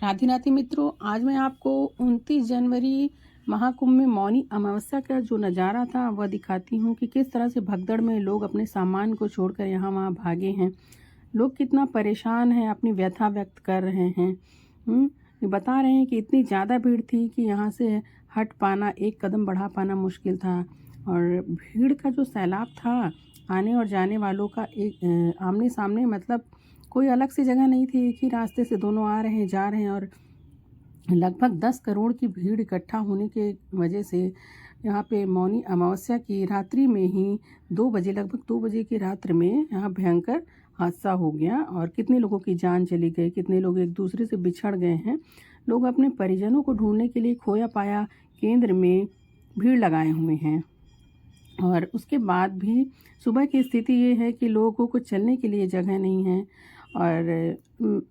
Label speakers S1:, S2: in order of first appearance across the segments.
S1: राधे राधे मित्रों, आज मैं आपको 29 जनवरी महाकुंभ में मौनी अमावस्या का जो नज़ारा था वह दिखाती हूँ कि किस तरह से भगदड़ में लोग अपने सामान को छोड़कर यहाँ वहाँ भागे हैं। लोग कितना परेशान हैं, अपनी व्यथा व्यक्त कर रहे हैं। ये बता रहे हैं कि इतनी ज़्यादा भीड़ थी कि यहाँ से हट पाना, एक कदम बढ़ा पाना मुश्किल था। और भीड़ का जो सैलाब था, आने और जाने वालों का एक आमने सामने, मतलब कोई अलग सी जगह नहीं थी, एक ही रास्ते से दोनों आ रहे हैं जा रहे हैं। और लगभग 10 करोड़ की भीड़ इकट्ठा होने के वजह से यहाँ पे मौनी अमावस्या की रात्रि में ही 2 बजे, लगभग 2 बजे की रात्र में यहाँ भयंकर हादसा हो गया और कितने लोगों की जान चली गई, कितने लोग एक दूसरे से बिछड़ गए हैं। लोग अपने परिजनों को ढूंढने के लिए खोया पाया केंद्र में भीड़ लगाए हुए हैं। और उसके बाद भी सुबह की स्थिति ये है कि लोगों को चलने के लिए जगह नहीं है। और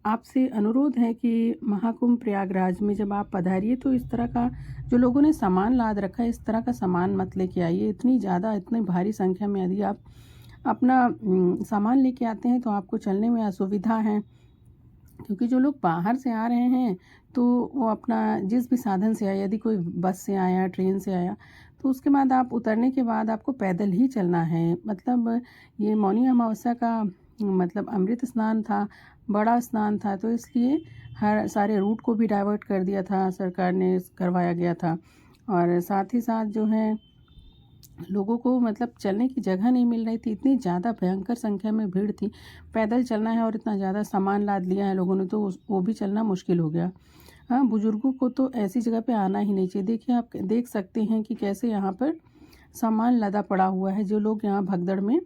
S1: आपसे अनुरोध है कि महाकुंभ प्रयागराज में जब आप पधारिए तो इस तरह का जो लोगों ने सामान लाद रखा है, इस तरह का सामान मत लेके आइए। इतनी भारी संख्या में यदि आप अपना सामान लेके आते हैं तो आपको चलने में असुविधा है, क्योंकि जो लोग बाहर से आ रहे हैं तो वो अपना जिस भी साधन से आया, यदि कोई बस से आया, ट्रेन से आया, तो उसके बाद आप उतरने के बाद आपको पैदल ही चलना है। मतलब ये मौनी अमावस्या का मतलब अमृत स्नान था, बड़ा स्नान था, तो इसलिए हर सारे रूट को भी डाइवर्ट कर दिया था, सरकार ने करवाया गया था। और साथ ही साथ जो है लोगों को मतलब चलने की जगह नहीं मिल रही थी, इतनी ज़्यादा भयंकर संख्या में भीड़ थी। पैदल चलना है और इतना ज़्यादा सामान लाद लिया है लोगों ने, तो वो भी चलना मुश्किल हो गया। हाँ, बुज़ुर्गों को तो ऐसी जगह पे आना ही नहीं चाहिए। देखिए, आप देख सकते हैं कि कैसे यहाँ पर सामान लदा पड़ा हुआ है। जो लोग यहाँ भगदड़ में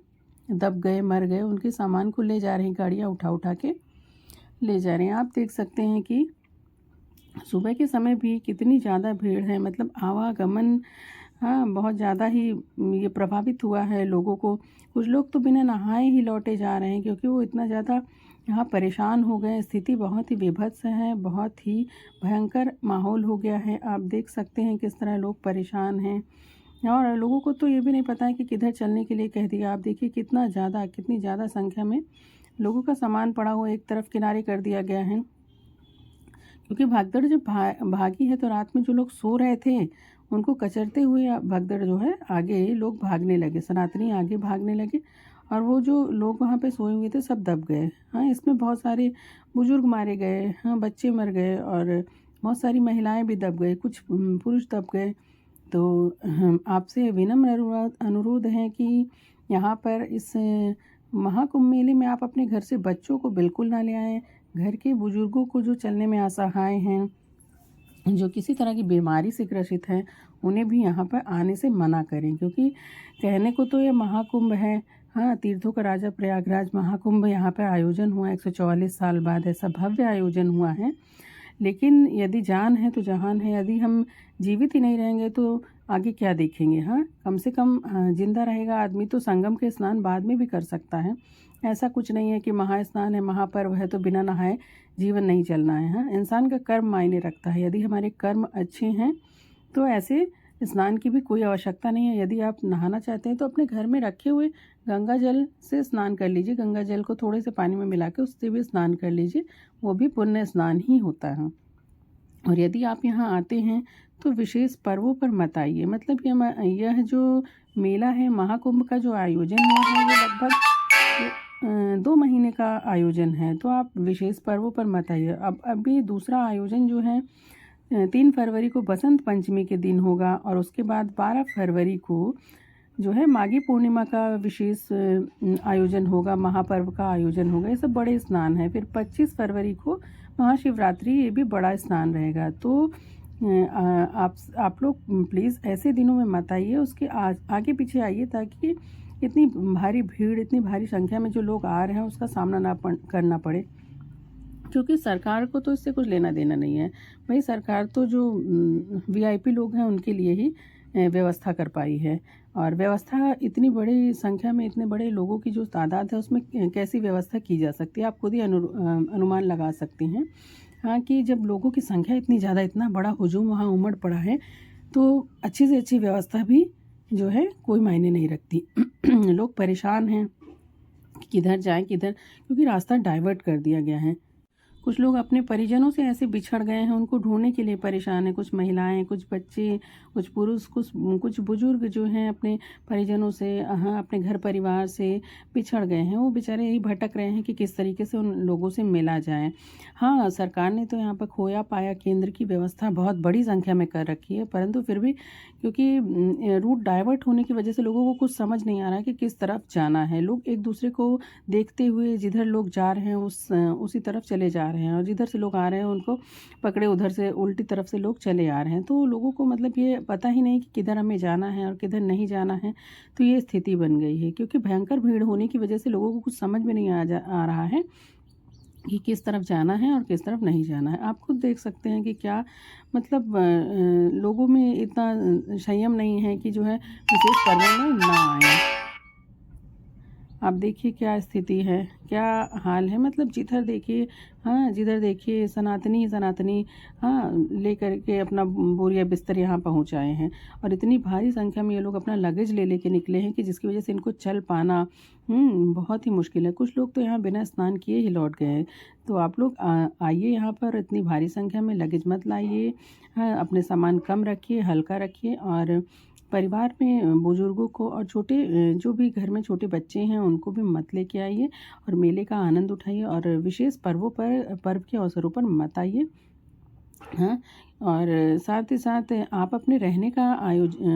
S1: दब गए, मर गए, उनके सामान को ले जा रही गाड़ियाँ उठा उठा के ले जा रहे हैं। आप देख सकते हैं कि सुबह के समय भी कितनी ज़्यादा भीड़ है, मतलब आवागमन, हाँ, बहुत ज़्यादा ही ये प्रभावित हुआ है लोगों को। कुछ लोग तो बिना नहाए ही लौटे जा रहे हैं, क्योंकि वो इतना ज़्यादा यहाँ परेशान हो गए। स्थिति बहुत ही विभत्स है, बहुत ही भयंकर माहौल हो गया है। आप देख सकते हैं किस तरह लोग परेशान हैं। और लोगों को तो ये भी नहीं पता है कि किधर चलने के लिए कह दिया। आप देखिए कितनी ज़्यादा संख्या में लोगों का सामान पड़ा हुआ एक तरफ किनारे कर दिया गया है, क्योंकि भगदड़ जब भागी है तो रात में जो लोग सो रहे थे उनको कचरते हुए भगदड़ जो है आगे लोग भागने लगे, सनातनी आगे भागने लगे, और वो जो लोग वहाँ पे सोए हुए थे सब दब गए। हाँ, इसमें बहुत सारे बुजुर्ग मारे गए, हाँ, बच्चे मर गए और बहुत सारी महिलाएं भी दब गए, कुछ पुरुष दब गए। तो आपसे विनम्र अनुरोध है कि यहाँ पर इस महाकुंभ मेले में आप अपने घर से बच्चों को बिल्कुल ना ले आएँ। घर के बुजुर्गों को, जो चलने में असहाय हैं, जो किसी तरह की बीमारी से ग्रसित हैं, उन्हें भी यहाँ पर आने से मना करें। क्योंकि कहने को तो ये महाकुंभ है, हाँ, तीर्थों का राजा प्रयागराज महाकुंभ यहाँ पर आयोजन हुआ 144 साल बाद, ऐसा भव्य आयोजन हुआ है। लेकिन यदि जान है तो जहान है, यदि हम जीवित ही नहीं रहेंगे तो आगे क्या देखेंगे। हाँ, कम से कम जिंदा रहेगा आदमी तो संगम के स्नान बाद में भी कर सकता है। ऐसा कुछ नहीं है कि महास्नान है, महापर्व है तो बिना नहाए जीवन नहीं चलना है। हाँ, इंसान का कर्म मायने रखता है। यदि हमारे कर्म अच्छे हैं तो ऐसे स्नान की भी कोई आवश्यकता नहीं है। यदि आप नहाना चाहते हैं तो अपने घर में रखे हुए गंगा जल से स्नान कर लीजिए। गंगा जल को थोड़े से पानी में मिला के उससे भी स्नान कर लीजिए, वो भी पुण्य स्नान ही होता है। और यदि आप यहाँ आते हैं तो विशेष पर्वों पर मत आइए। मतलब यह जो मेला है, महाकुंभ का जो आयोजन हुआ है, ये लगभग 2 महीने का आयोजन है, तो आप विशेष पर्वों पर मत आइए। अब अभी दूसरा आयोजन जो है 3 फरवरी को बसंत पंचमी के दिन होगा, और उसके बाद 12 फरवरी को जो है माघी पूर्णिमा का विशेष आयोजन होगा, महापर्व का आयोजन होगा। ये सब बड़े स्नान है। फिर 25 फरवरी को महाशिवरात्रि, ये भी बड़ा स्नान रहेगा। तो आप लोग प्लीज़ ऐसे दिनों में मत आइए, उसके आगे पीछे आइए, ताकि इतनी भारी भीड़, इतनी भारी संख्या में जो लोग आ रहे हैं उसका सामना ना करना पड़े। क्योंकि सरकार को तो इससे कुछ लेना देना नहीं है भाई। सरकार तो जो वीआईपी लोग हैं उनके लिए ही व्यवस्था कर पाई है। और व्यवस्था इतनी बड़ी संख्या में, इतने बड़े लोगों की जो तादाद है, उसमें कैसी व्यवस्था की जा सकती है, आप खुद ही अनुमान लगा सकते हैं। हाँ, कि जब लोगों की संख्या इतनी ज़्यादा, इतना बड़ा हुजूम वहाँ उमड़ पड़ा है, तो अच्छी से अच्छी व्यवस्था भी जो है कोई मायने नहीं रखती। लोग परेशान हैं कि किधर जाएं किधर, क्योंकि रास्ता डाइवर्ट कर दिया गया है। कुछ लोग अपने परिजनों से ऐसे बिछड़ गए हैं, उनको ढूंढने के लिए परेशान हैं। कुछ महिलाएं, कुछ बच्चे, कुछ पुरुष, कुछ कुछ बुजुर्ग जो हैं अपने परिजनों से, हाँ, अपने घर परिवार से बिछड़ गए हैं। वो बेचारे यही भटक रहे हैं कि किस तरीके से उन लोगों से मिला जाए। हाँ, सरकार ने तो यहाँ पर खोया पाया केंद्र की व्यवस्था बहुत बड़ी संख्या में कर रखी है, परंतु फिर भी क्योंकि रूट डाइवर्ट होने की वजह से लोगों को कुछ समझ नहीं आ रहा है कि किस तरफ जाना है। लोग एक दूसरे को देखते हुए जिधर लोग जा रहे हैं उसी तरफ चले जा रहे हैं, और जिधर से लोग आ रहे हैं उनको पकड़े उधर से उल्टी तरफ से लोग चले आ रहे हैं। तो लोगों को मतलब ये पता ही नहीं कि किधर हमें जाना है और किधर नहीं जाना है। तो ये स्थिति बन गई है, क्योंकि भयंकर भीड़ होने की वजह से लोगों को कुछ समझ में नहीं आ रहा है कि किस तरफ जाना है और किस तरफ नहीं जाना है। आप खुद देख सकते हैं कि क्या मतलब लोगों में इतना संयम नहीं है कि जो है विशेष पर्वों में ना आए। आप देखिए क्या स्थिति है, क्या हाल है। मतलब जिधर देखिए, हाँ, जिधर देखिए सनातनी ही सनातनी, हाँ, लेकर के अपना बोरिया बिस्तर यहाँ पहुँच आए हैं, और इतनी भारी संख्या में ये लोग अपना लगेज ले लेके निकले हैं कि जिसकी वजह से इनको चल पाना बहुत ही मुश्किल है। कुछ लोग तो यहाँ बिना स्नान किए ही लौट गए हैं। तो आप लोग आइए यहाँ पर, इतनी भारी संख्या में लगेज मत लाइए। हाँ, अपने सामान कम रखिए, हल्का रखिए, और परिवार में बुजुर्गों को और छोटे जो भी घर में छोटे बच्चे हैं उनको भी मत लेके आइए, और मेले का आनंद उठाइए, और विशेष पर्व के अवसरों पर मत आइए। हाँ, और साथ ही साथ आप अपने रहने का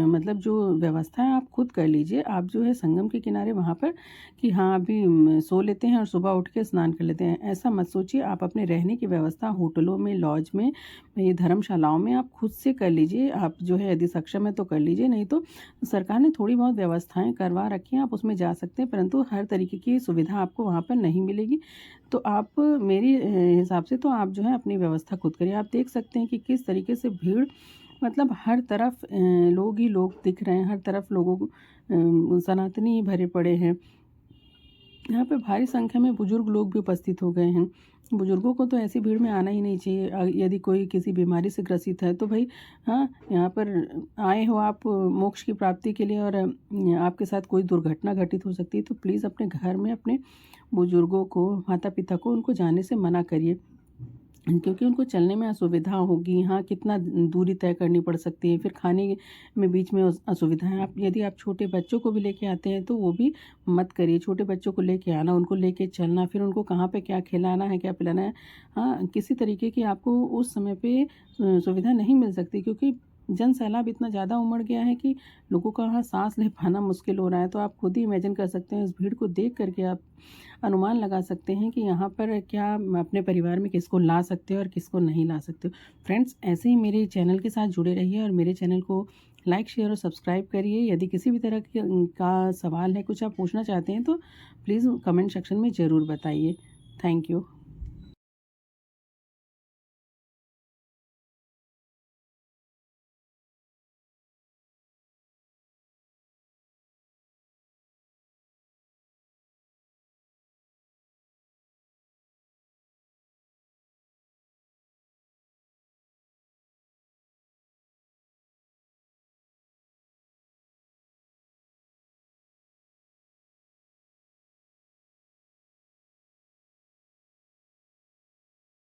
S1: मतलब जो व्यवस्था है आप खुद कर लीजिए। आप जो है संगम के किनारे वहाँ पर कि हाँ अभी सो लेते हैं और सुबह उठ के स्नान कर लेते हैं, ऐसा मत सोचिए। आप अपने रहने की व्यवस्था होटलों में, लॉज में, ये धर्मशालाओं में आप खुद से कर लीजिए। आप जो है यदि सक्षम है तो कर लीजिए, नहीं तो सरकार ने थोड़ी बहुत व्यवस्थाएं करवा रखी हैं, आप उसमें जा सकते हैं, परंतु हर तरीके की सुविधा आपको वहाँ पर नहीं मिलेगी। तो आप मेरी हिसाब से तो आप जो है अपनी व्यवस्था खुद करिए। आप देख सकते हैं कि किस तरीके से भीड़, मतलब हर तरफ लोग ही लोग दिख रहे हैं, हर तरफ लोगों को सनातनी ही भरे पड़े हैं। यहाँ पे भारी संख्या में बुजुर्ग लोग भी उपस्थित हो गए हैं। बुजुर्गों को तो ऐसी भीड़ में आना ही नहीं चाहिए। यदि कोई किसी बीमारी से ग्रसित है तो भाई, हाँ, यहाँ पर आए हो आप मोक्ष की प्राप्ति के लिए, और आपके साथ कोई दुर्घटना घटित हो सकती है, तो प्लीज़ अपने घर में अपने बुजुर्गों को, माता पिता को, उनको जाने से मना करिए, क्योंकि उनको चलने में असुविधा होगी। हाँ, कितना दूरी तय करनी पड़ सकती है, फिर खाने में बीच में असुविधा है। यदि आप छोटे बच्चों को भी लेके आते हैं तो वो भी मत करिए। छोटे बच्चों को लेके आना, उनको लेके चलना, फिर उनको कहाँ पे क्या खिलाना है, क्या पिलाना है, हाँ, किसी तरीके की आपको उस समय पे सुविधा नहीं मिल सकती, क्योंकि जन सैलाब इतना ज़्यादा उमड़ गया है कि लोगों का वहाँ सांस ले पाना मुश्किल हो रहा है। तो आप खुद ही इमेजिन कर सकते हैं, इस भीड़ को देख करके आप अनुमान लगा सकते हैं कि यहाँ पर क्या अपने परिवार में किसको ला सकते हो और किसको नहीं ला सकते हो। फ्रेंड्स, ऐसे ही मेरे चैनल के साथ जुड़े रहिए, और मेरे चैनल को लाइक, शेयर और सब्सक्राइब करिए। यदि किसी भी तरह का सवाल है, कुछ आप पूछना चाहते हैं, तो प्लीज़ कमेंट सेक्शन में ज़रूर बताइए। Thank you.